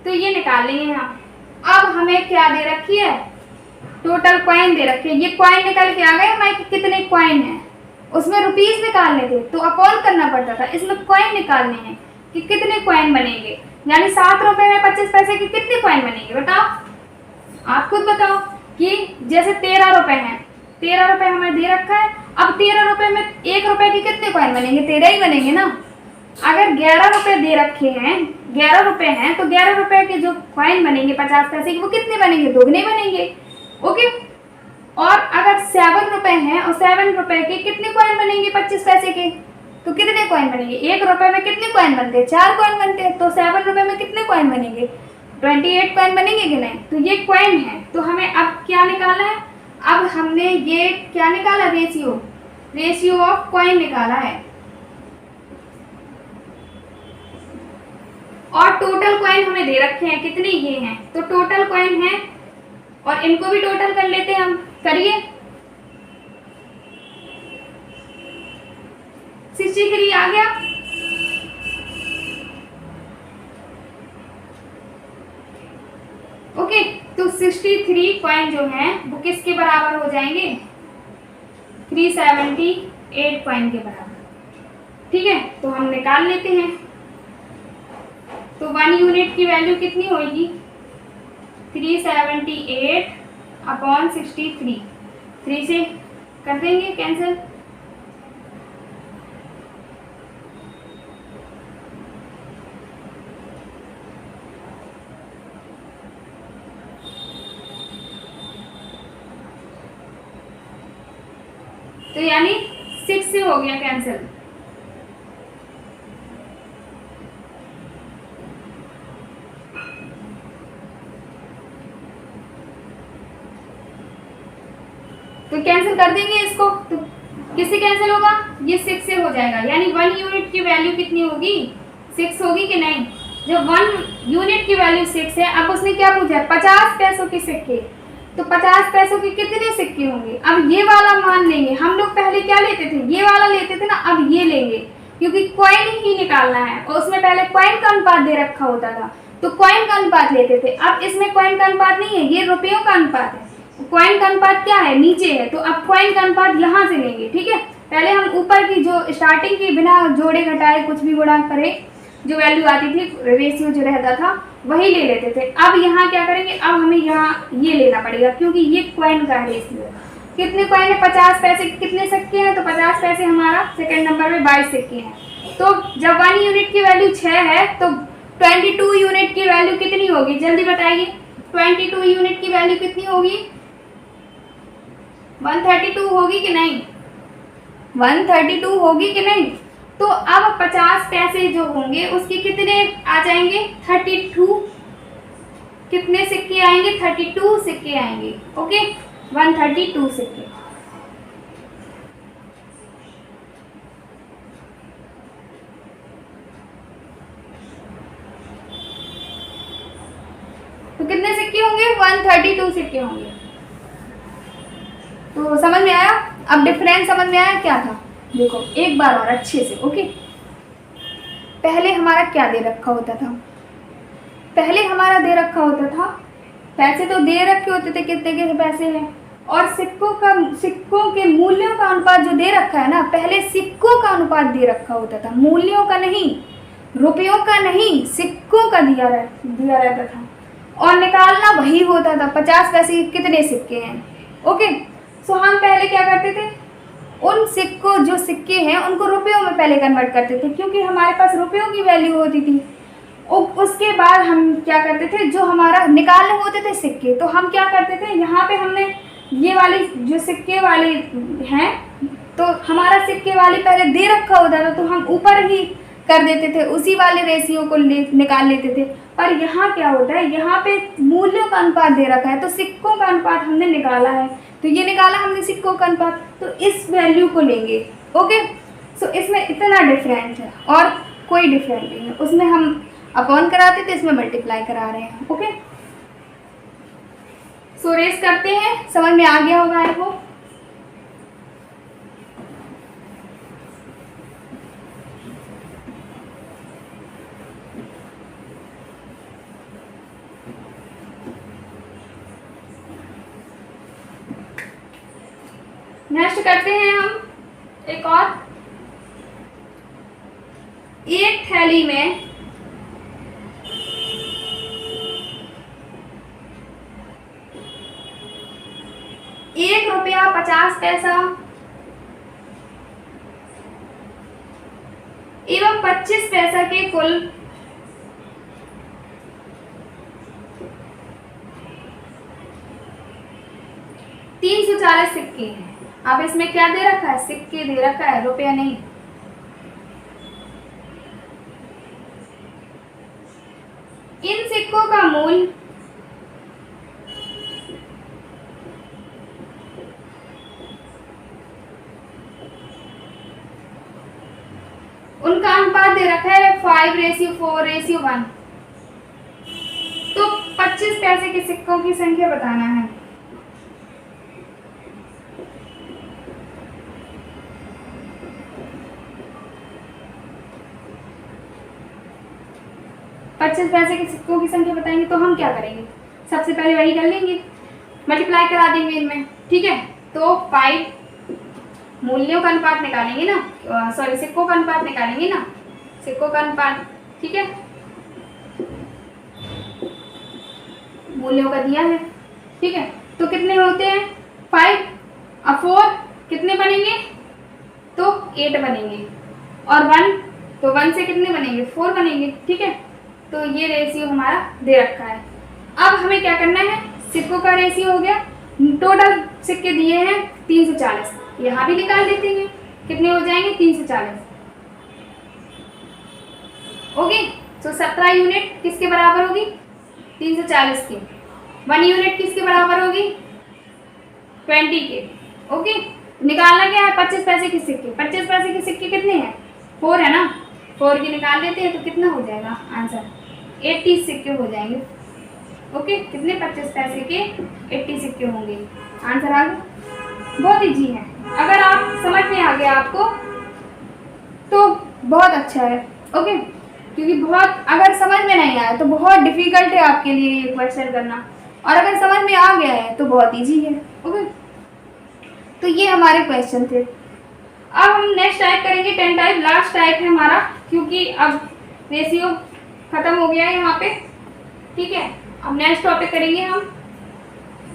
तो ये निकाल लेंगे हम। अब हमें क्या दे रखी है? टोटल कॉइन दे रखी है। ये कॉइन निकल के आ गए हमारे कि कितने कॉइन हैं, उसमें रुपीस निकालने थे तो अपॉन करना पड़ता था, इसमें कॉइन निकालने हैं कि कितने कॉइन बनेंगे। यानी 7 रुपए में 25 पैसे के कितने कॉइन बनेंगे? बताओ, आप खुद बताओ। कि जैसे 13 रुपए हैं, 13 रुपए हमें दे रखा है। अब 13 रुपए में 1 रुपए के कितने कॉइन बनेंगे? 13 ही बनेंगे ना। अगर 11 रुपए दे रखे हैं, 11 रुपए हैं, तो 11 रुपए के जो कॉइन बनेंगे 50 पैसे के, वो कितने बनेंगे? दोगुने बनेंगे। ओके। और अगर 7 रुपए हैं और 7 रुपए के कितने कॉइन बनेंगे 25 पैसे के? तो कितने कॉइन बनेंगे? 1 रुपए में कितने कॉइन बनते हैं? 4 कॉइन बनते हैं। तो 7 रुपए में कितने कॉइन बनेंगे? 28 कॉइन बनेंगे कि नहीं? तो ये कॉइन है। तो हमें अब क्या निकालना है? अब हमने ये क्या निकाला? रेशियो ऑफ कॉइन निकाला है। और टोटल कॉइन हमें दे रखे हैं कितने? ये हैं। तो टोटल कॉइन है और इनको भी टोटल कर लेते हैं हम। करिए। 63 आ गया। ओके। तो 63 कॉइन जो हैं वो किसके बराबर हो जाएंगे? 378 कॉइन के बराबर। ठीक है, तो हम निकाल लेते हैं। तो 1 यूनिट की वैल्यू कितनी होगी? 378 अपॉन 63। 3 से कर देंगे कैंसिल। तो यानी 6 से हो गया कैंसिल। तो कैंसिल कर देंगे इसको। तो किससे कैंसिल होगा? ये 6 से हो जाएगा। यानी 1 यूनिट की वैल्यू कितनी होगी? 6 होगी कि नहीं? जब 1 यूनिट की वैल्यू 6 है, अब उसने क्या पूछा है? 50 पैसों के सिक्के। तो 50 पैसों के कितने सिक्के होंगे? अब ये वाला मान लेंगे। हम लोग पहले क्या लेते थे? ये वाला लेते थे ना। अब ये लेंगे क्योंकि कॉइन ही निकालना है और उसमें पहले कॉइन का अनुपात दे रखा होता था, तो कॉइन का अनुपात लेते थे। अब इसमें कॉइन का अनुपात नहीं है, ये रुपयों का अनुपात है। कॉइन का अनुपात क्या है? नीचे है। तो अब कॉइन का अनुपात यहाँ से लेंगे। ठीक है, पहले हम ऊपर की जो स्टार्टिंग की बिना जोड़े घटाए कुछ भी गुणा करे जो वैल्यू आती थी, रेशियो जो रहता था, वही ले लेते थे। अब यहाँ क्या करेंगे? अब हमें यहाँ ये लेना पड़ेगा क्योंकि ये कॉइन का रेशियो। कितने कॉइन है? 50 पैसे के कितने सिक्के हैं? तो 50 पैसे हमारा सेकंड नंबर में 22 सिक्के हैं। तो जब 1 यूनिट की वैल्यू 6 है तो 22 यूनिट की वैल्यू कितनी होगी? जल्दी बताइए। 22 यूनिट की वैल्यू कितनी होगी? 132 होगी कि नहीं? 132 होगी कि नहीं? तो अब 50 पैसे जो होंगे उसके कितने आ जाएंगे? 32। कितने सिक्के आएंगे? 32 सिक्के आएंगे। ओके, 132 सिक्के। तो कितने सिक्के होंगे? 132 सिक्के होंगे। तो समझ में आया? अब डिफरेंस समझ में आया क्या था? देखो एक बार और अच्छे से। ओके, पहले हमारा क्या दे रखा होता था? पहले हमारा दे रखा होता था, पैसे तो दे रखे होते थे कितने के पैसे हैं, और सिक्कों के मूल्यों का अनुपात जो दे रखा है ना, पहले सिक्कों का अनुपात दे रखा होता था, मूल्यों का नहीं, रुपयों का नहीं, सिक्कों का दिया रहता था। और निकालना वही होता था 50 पैसे के कितने सिक्के हैं। ओके, सो हम पहले क्या करते थे? उन सिक्कों जो सिक्के हैं उनको रुपयों में पहले कन्वर्ट करते थे क्योंकि हमारे पास रुपयों की वैल्यू होती थी। उसके बाद हम क्या करते थे? जो हमारा निकालने होते थे सिक्के, तो हम क्या करते थे? यहाँ पे हमने ये वाली जो सिक्के वाले हैं, तो हमारा सिक्के वाली पहले दे रखा होता था तो हम ऊपर ही कर देते थे, उसी वाले रेशियो को निकाल लेते थे। पर यहाँ क्या होता है? यहाँ पे मूल्यों का अनुपात दे रखा है तो सिक्कों का अनुपात हमने निकाला है, तो ये निकाला हमने सिक्कों का अनुपात, तो इस वैल्यू को लेंगे। ओके, सो इसमें इतना डिफरेंस है और कोई डिफरेंस नहीं है। उसमें हम अपॉन कराते थे, इसमें मल्टीप्लाई करा रहे हैं। ओके, सो रेस करते हैं, समझ में आ गया होगा आपको। नेक्स्ट करते हैं हम एक और। एक थैली में 1 रुपया 50 पैसा एवं 25 पैसा के कुल 340 सिक्के हैं। अब इसमें क्या दे रखा है? सिक्के दे रखा है, रुपया नहीं। इन सिक्कों का मूल्य उनका अनुपात दे रखा है 5:4:1। तो 25 पैसे के सिक्कों की संख्या बताना है। पच्चीस पैसे के सिक्कों की संख्या बताएंगे तो हम क्या करेंगे? सबसे पहले वही कर लेंगे, मल्टीप्लाई करा देंगे इनमें। ठीक है, तो 5 मूल्यों का अनुपात निकालेंगे ना, सॉरी सिक्कों का अनुपात निकालेंगे ना, सिक्कों का अनुपात। ठीक है, मूल्यों का दिया है। ठीक है, तो कितने होते हैं? 5 और 4 कितने बनेंगे? तो 8 बनेंगे, और 1 तो 1 से कितने बनेंगे? 4 बनेंगे। ठीक है, तो ये रेशियो हमारा दे रखा है। अब हमें क्या करना है? सिक्कों का रेशियो हो गया, टोटल सिक्के दिए हैं 340, यहाँ भी निकाल देते हैं, कितने हो जाएंगे? 340। ओके, तो 17 यूनिट किसके बराबर होगी? 340 की। 1 यूनिट किसके बराबर होगी? 20 के। ओके, निकालना क्या है? 25 पैसे के सिक्के। 25 पैसे के सिक्के कितने हैं? 4 है ना, 4 की निकाल देते हैं तो कितना हो जाएगा आंसर? 80 सिक्के हो जाएंगे। ओके, कितने? 25 पैसे के 80 सिक्के होंगे। आंसर आ गया। बहुत इजी है, अगर आप समझ में आ गया आपको तो बहुत अच्छा है। ओके, क्योंकि बहुत अगर समझ में नहीं आया तो बहुत डिफिकल्ट है आपके लिए ये क्वेश्चन करना, और अगर समझ में आ गया है तो बहुत इजी है। ओके, तो ये हमारे क्वेश्चन थे। अब हम नेक्स्ट टाइप करेंगे 10 टाइप, लास्ट टाइप है हमारा, क्योंकि अब रेशियो खत्म हो गया है यहाँ पे। ठीक है, अब नेक्स्ट टॉपिक करेंगे हम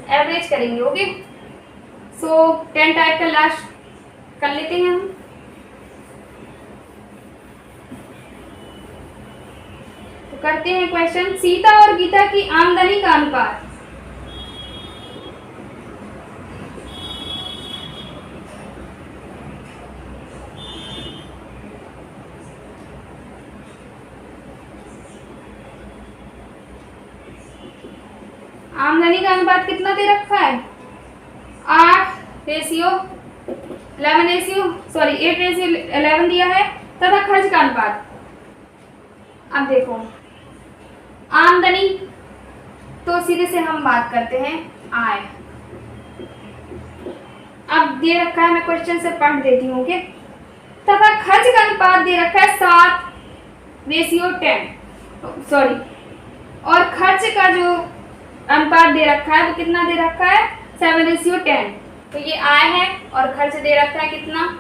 एवरेज करेंगे। ओके, सो 10 टाइप का लास्ट कर लेते हैं हम। तो करते हैं क्वेश्चन, सीता और गीता की आमदनी का अनुपात। आमदनी का अनुपात कितना दे रखा है? 8:11 दिया है, तथा खर्च का अनुपात। अब देखो आमदनी तो सीधे से हम बात करते हैं आय। अब दे रखा है, मैं क्वेश्चन से पढ़ देती हूँ। ओके, तथा खर्च का अनुपात दे रखा है 7:10, सॉरी, और खर्च का जो अनुपात दे रखा है वो कितना दे रखा है? 7:10। तो ये आय है और खर्च दे रखा है कितना?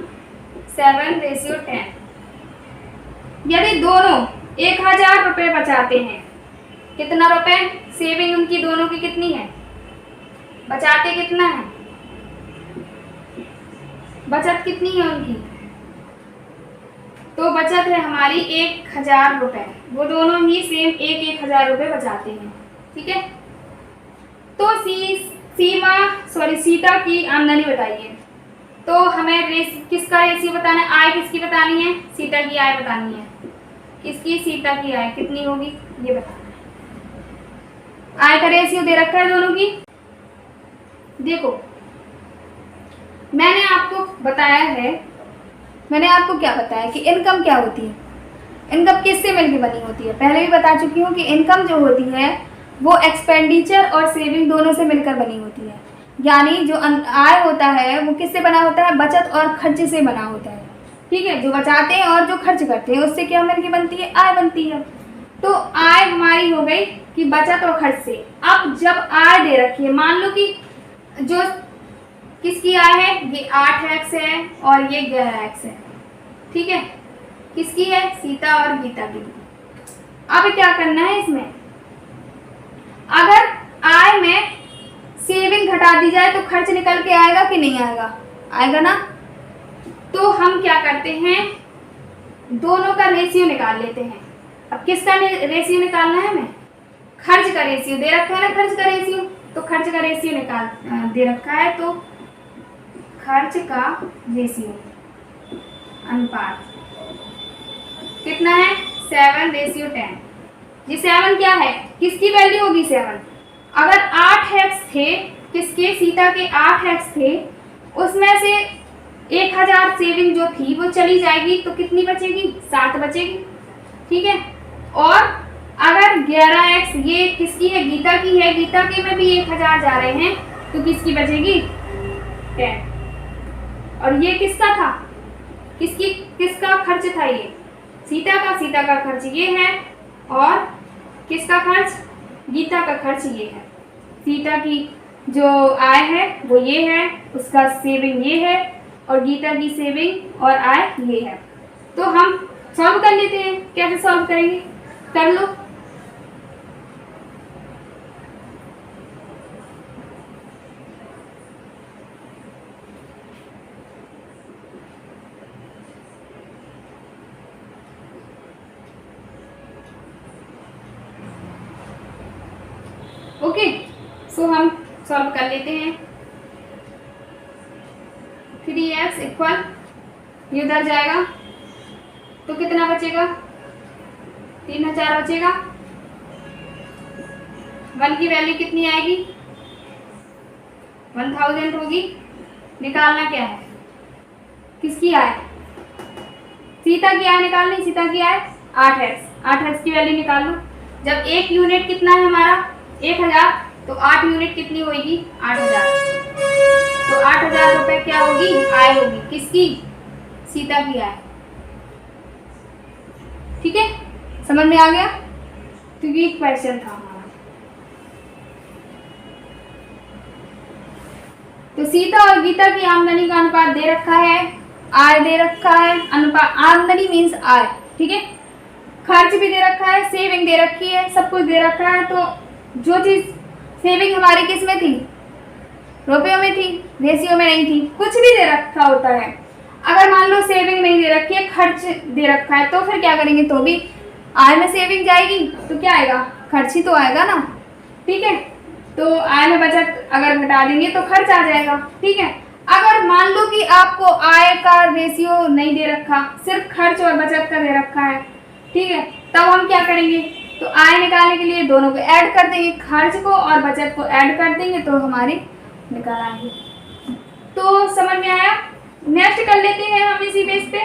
7:10। यदि दोनों 1000 रुपये बचाते हैं, कितना रुपए सेविंग उनकी दोनों की कितनी है? बचाते कितना है? बचत कितनी है उनकी? तो बचत है हमारी 1000 रुपये। वो दोनों ही सेम 1000 रुपये बचाते हैं। ठीक है, तो सीता की आमदनी बताइए। तो हमें किसका रेशियो बताना है? आय किसकी बतानी है? सीता की आय बतानी है। किसकी? सीता की आय कितनी होगी ये बताना है। आय का रेशियो दे रखा है दोनों की। देखो मैंने आपको बताया है मैंने आपको क्या बताया कि इनकम क्या होती है, इनकम किससे मिलकर बनी होती है, पहले भी बता चुकी हूँ कि इनकम जो होती है वो एक्सपेंडिचर और सेविंग दोनों से मिलकर बनी होती है। यानी जो आय होता है वो किससे बना होता है, बचत और खर्च से बना होता है। ठीक है, जो बचाते हैं और जो खर्च करते हैं उससे क्या मिलकर बनती है, आय बनती है। तो आय हमारी हो गई कि बचत और खर्च से। अब जब आय दे रखी है, मान लो कि जो किसकी आय है, ये 8x है और ये 11x है। ठीक है, किसकी है, सीता और गीता की। अब क्या करना है इसमें, अगर आय में सेविंग घटा दी जाए तो खर्च निकल के आएगा कि नहीं आएगा, आएगा ना। तो हम क्या करते हैं, दोनों का रेशियो निकाल लेते हैं। अब किसका रेशियो निकालना है हमें, खर्च का रेशियो दे रखा है ना, खर्च का रेशियो, तो खर्च का रेशियो निकाल दे रखा है, तो खर्च का रेशियो अनुपात कितना है, 7:10। ये 7 क्या है, किसकी वैल्यू होगी 7, अगर 8x थे, किसके, सीता के 8x थे, उसमें से 1000 सेविंग जो थी वो चली जाएगी तो कितनी बचेगी, 7 बचेगी। ठीक है, और अगर 11x ये किसकी है, गीता की है, गीता के में भी 1000 जा रहे हैं तो किसकी बचेगी, 10। और ये किसका था, किसका खर्च था, ये सीता का खर्च ये है, और किसका खर्च, गीता का खर्च ये है। सीता की जो आय है वो ये है, उसका सेविंग ये है, और गीता की सेविंग और आय ये है। तो हम सॉल्व कर लेते हैं, कैसे सॉल्व करेंगे, कर लो। ओके, सो हम सॉल्व कर लेते हैं। 3x इक्वल, ये उधर जाएगा तो कितना बचेगा, 3000 बचेगा। 1 की वैल्यू कितनी आएगी, 1000 होगी। निकालना क्या है, किसकी आय, सीता की आय निकालनी, सीता की आय 8x की वैल्यू निकाल लो। जब 1 यूनिट कितना है हमारा, 1000, तो 8 यूनिट कितनी होगी, 8000। तो 8000 रुपए क्या होगी, आय होगी, किसकी, सीता की आय। ठीक है, समझ में आ गया, तो ये क्वेश्चन था हमारा। तो सीता और गीता की आमदनी का अनुपात दे रखा है, आय दे रखा है, अनुपात, आमदनी मीन्स आय। ठीक है, खर्च भी दे रखा है, सेविंग दे रखी है, सब कुछ दे रखा है। तो जो चीज सेविंग हमारी किस में थी, रुपयों में थी, रेशियो में नहीं थी। कुछ भी दे रखा होता है, अगर मान लो सेविंग नहीं दे रखी है, खर्च दे रखा है, तो फिर क्या करेंगे, तो भी आय में सेविंग जाएगी तो क्या आएगा, खर्च ही तो आएगा ना। ठीक है, तो आय में बचत अगर घटा देंगे तो खर्च आ जाएगा। ठीक है, अगर मान लो कि आपको आय का रेशियो नहीं दे रखा, सिर्फ खर्च और बचत का दे रखा है, ठीक है, तब हम क्या करेंगे, तो आय निकालने के लिए दोनों को ऐड कर देंगे, खर्च को और बचत को ऐड कर देंगे तो हमारी निकाल आएंगे। तो समझ में आया, नेक्स्ट कर लेते हैं हम इसी बेस पे।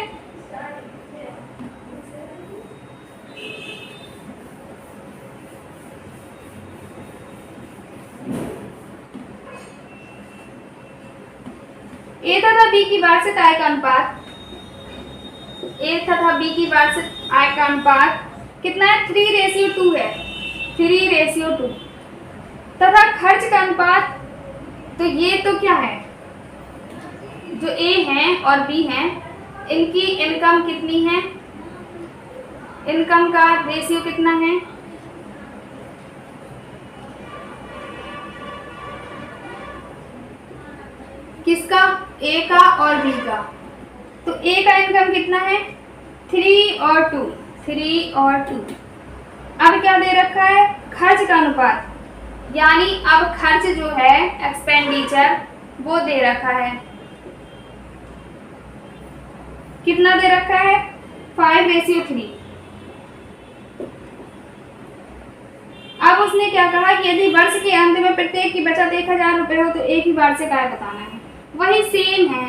ए तथा बी की वार्षिक आय का अनुपात, ए तथा बी की वार्षिक आय का अनुपात कितना है, 3:2 है, 3:2। तथा खर्च का अनुपात, तो ये तो क्या है, जो ए है और बी है, इनकी इनकम कितनी है, इनकम का रेशियो कितना है, किसका, ए का और बी का। तो ए का इनकम कितना है, 3 और 2, 3 और 2। अब क्या दे रखा है, खर्च का अनुपात, यानी अब खर्च जो है एक्सपेंडिचर वो दे रखा है, कितना दे रखा है, 5:3। अब उसने क्या कहा कि यदि वर्ष के अंत में प्रत्येक की बचत 1000 रुपए हो तो एक ही वार्षिक आय बताना है। वही सेम है,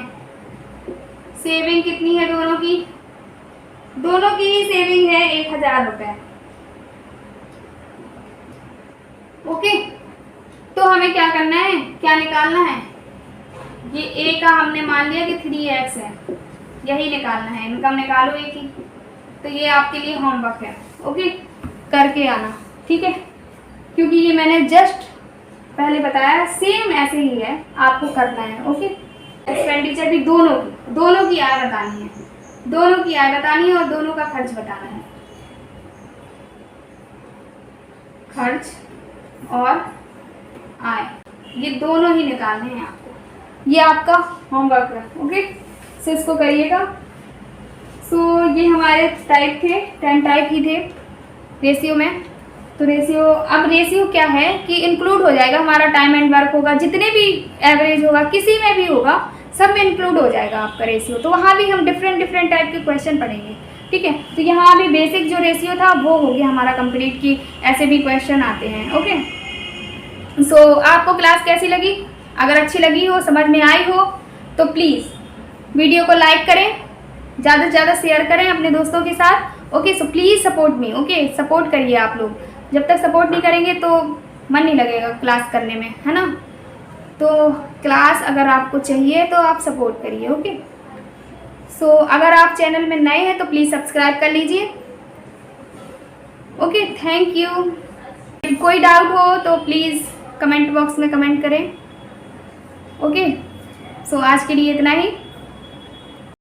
सेविंग कितनी है दोनों की? दोनों की सेविंग है 1000 रुपये। ओके, तो हमें क्या करना है, क्या निकालना है? ये ए का हमने मान लिया कि 3x है, यही निकालना है। इनकम निकालो ए की। तो ये आपके लिए होमवर्क है, ओके, करके आना, ठीक है, क्योंकि ये मैंने जस्ट पहले बताया, सेम ऐसे ही है, आपको करना है। ओके, एक्सपेंडिचर भी दोनों की आय बतानी है, दोनों की आय बतानी है और दोनों का खर्च बताना है। खर्च और आय ये दोनों ही निकालने हैं आपको, ये आपका होमवर्क है। ओके, सो इसको करिएगा। सो ये हमारे टाइप थे, 10 टाइप ही थे रेशियो में। तो रेशियो क्या है कि इंक्लूड हो जाएगा, हमारा टाइम एंड वर्क होगा, जितने भी एवरेज होगा, किसी में भी होगा, सब में इंक्लूड हो जाएगा आपका रेशियो। तो वहाँ भी हम डिफरेंट टाइप के क्वेश्चन पढ़ेंगे, ठीक है। तो यहाँ भी बेसिक जो रेशियो था वो हो गया हमारा कंप्लीट, कि ऐसे भी क्वेश्चन आते हैं। ओके, सो आपको क्लास कैसी लगी? अगर अच्छी लगी हो, समझ में आई हो, तो प्लीज़ वीडियो को लाइक करें, ज़्यादा से ज़्यादा शेयर करें अपने दोस्तों के साथ। Okay, so please support me. Okay, support करिए आप लोग, जब तक सपोर्ट नहीं करेंगे तो मन नहीं लगेगा क्लास करने में, है ना। तो क्लास अगर आपको चाहिए तो आप सपोर्ट करिए। ओके, सो अगर आप चैनल में नए हैं तो प्लीज़ सब्सक्राइब कर लीजिए। Okay, thank you. कोई डाउट हो तो प्लीज़ कमेंट बॉक्स में कमेंट करें। ओके, सो आज के लिए इतना ही।